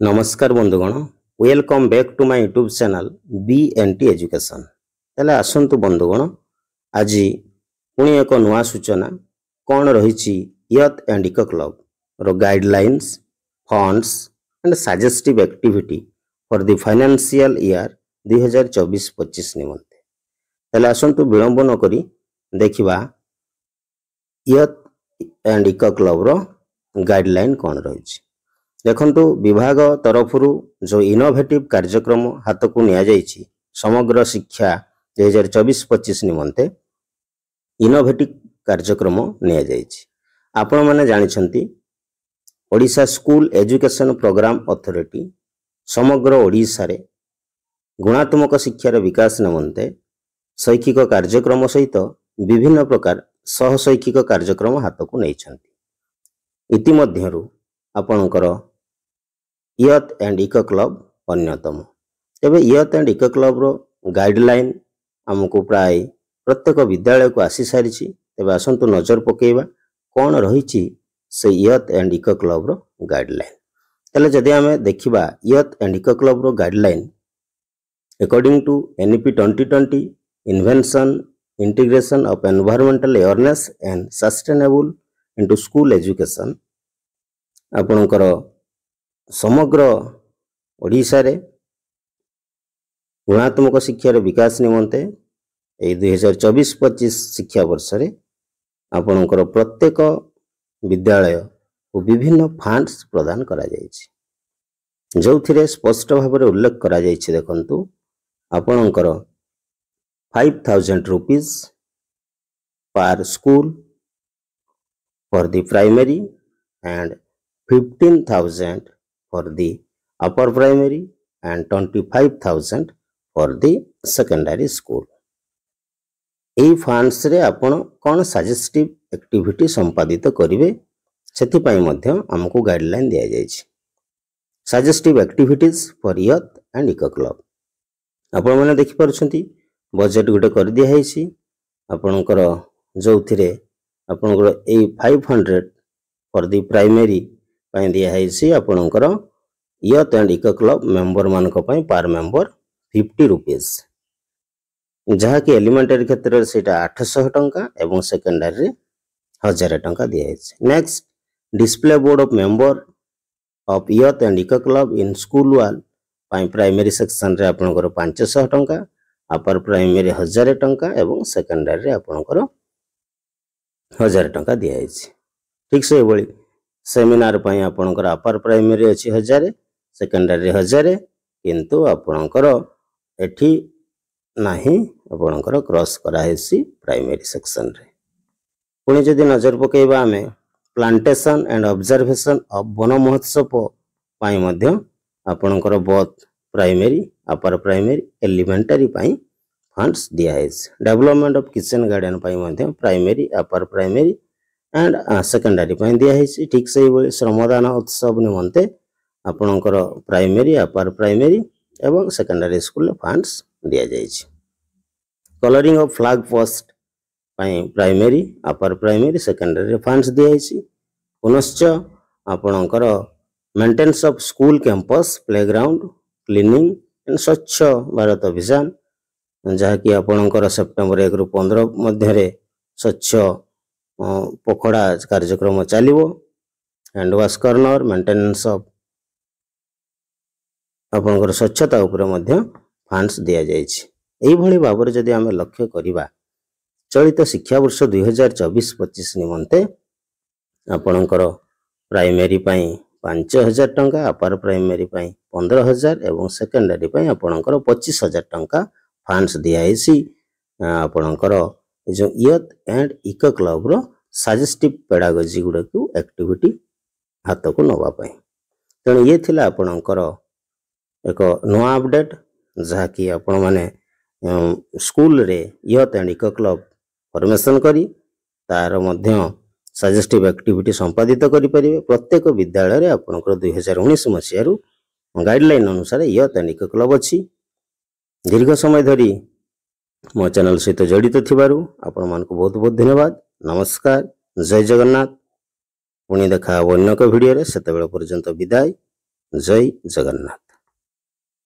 नमस्कार बंधुगण, welcome back to my YouTube channel BNT education. तेले आसंतु बंधुगण, आज पुणी एक नुआ सूचना कौन रही यथ एंड इको क्लब रो guidelines, funds and suggestive activity for the financial year 2024-25 निमंते। तेले आसंतु विलंब न करी देखिबा यथ एंड इको क्लब रो गाइडलाइन कौन रही। देखंतु विभाग तरफरु जो इनोवेटिव कार्यक्रम हाथ को निया जाइछि समग्र शिक्षा 2024-25 निमंते इनोवेटिव कार्यक्रम निया जाइछि। आपण माने जानिछंती Odisha school education programme authority Samagra Odisha रे गुणात्मक शिक्षार विकास निमंते शैक्षिक कार्यक्रम सहित विभिन्न प्रकार सहशैक्षिक कार्यक्रम हाथ को नैछंती। इतिमध्यरु आपणकर यथ एंड इको क्लब अन्यतम। तेबे यथ एंड इको क्लब रो गाइडलाइन हमको प्राय प्रत्येक विद्यालय को आसी सारी। तेबे आसंतु नजर पकेबा कौन रही से यथ एंड इको क्लब रो गाइडलाइन। तले जदि आमे देखिबा यथ एंड इको क्लब रो guideline according to NEP 2020 invention integration of environmental awareness and sustainable into school education आपणकर समग्र ओडिशा रे गुणात्मक शिक्षार विकास निमंते 2024-25 शिक्षा वर्ष रे आपणकर प्रत्येक विद्यालय को विभिन्न फंड्स प्रदान करा जायछि। जोथिरे स्पष्ट भाव में उल्लेख करा जायछि। देखंतु आपणकर 5,000 रुपीस पर school for the primary and 15,000 for the upper primary and 25,000 for the secondary school। এই फंड्स रे आपण कौन सजेस्टिव एक्टिविटी संपादित करिवे सेति पई मध्य हमको गाइडलाइन दिया जायछि। Suggestive activities for youth and eco club आपण माने देखि परछंती बजेट गुटे कर दिया हैछि। आपणकर जोथिरे आपणकर ए 500 फॉर द प्राइमरी पई दिया हैछि। आपणकर यथ एंड इको क्लब मेंबर मानक पई पर मेंबर 50 रुपीस, जहा कि एलिमेंटरी क्षेत्र रे सेटा 800 टंका एवं सेकेंडरी रे 1000 टंका दिया हैछि। Next display board of member of youth and eco club in school wall पई प्राइमरी सेक्शन रे आपणकर 500 टंका, अपर प्राइमरी 1000 टंका एवं सेकेंडरी रे आपणकर 1000 टंका दिया हैछि। ठीक से बळी सेमिनार पई आपणकर अपर प्राइमरी अछि 1000, सेकेंडरी 1000, किंतु आपणकर एठी नाही आपणकर क्रॉस करा हैछि प्राइमरी सेक्शन रे। पुणी जदि नजर पकेबा आमे plantation and observation of Van Mahotsav पई मध्य आपणकर both primary upper primary elementary पई फंड्स दिया हैछि। डेवलपमेंट ऑफ किचन गार्डन पई मध्य primary upper primary and secondary पई दिया हैछि। ठीक से बळे श्रमदान उत्सव निमंते आपणकर प्राइमरी अपर प्राइमरी एवं सेकेंडरी स्कूल फंड्स दिया जायछि। कलरिंग ऑफ फ्लैग पोस्ट पई primary upper primary secondary funds दिया हैछि। पुनश्च आपणकर maintenance of school campus playground cleaning and स्वच्छ भारत अभियान, जहा कि आपणकर सेप्टेम्बर 1 रु 15 मध्य रे स्वच्छ पोखड़ा कार्यक्रम चलिवो। Hand wash corner maintenance of आपणकर स्वच्छता उपरे मध्य फंड्स दिया जायछि। एही भली भाबरे जदि आमे लक्ष्य करिबा चलित शिक्षा वर्ष 2024-25 निमंते आपणकर प्राइमरी पई 5,000 टंका, अपर प्राइमरी पई 15,000 एवं सेकेंडरी पई आपणकर 25,000 टंका फंड्स दिया हैछि। आपणकर जो यथ एंड इको क्लब रो सजेस्टिव पेडागोजी गुडा को एक्टिविटी हाथ को नवा पाई। तेणु ये थिला आपणकर एक नुआ अपडेट, जहा कि आपण माने स्कूल रे यथ एंड इको क्लब फॉर्मेशन करी तार मध्य सजेस्टिव एक्टिविटी संपादित करि परिबे। प्रत्येक विद्यालय रे आपणकर 2019 मसिया रु गाइडलाइन अनुसार यथ एंड इको क्लब अछि। दीर्घ समय धरी मो चैनल सहित जड़ित थिबारु आपण मानको बहुत बहुत धन्यवाद। नमस्कार, जय जगन्नाथ। पुणी देखा अन्य एक वीडियो रे, सेतेबेले पर्यंत विदाय। ଜୟ ଜଗନ୍ନାଥ।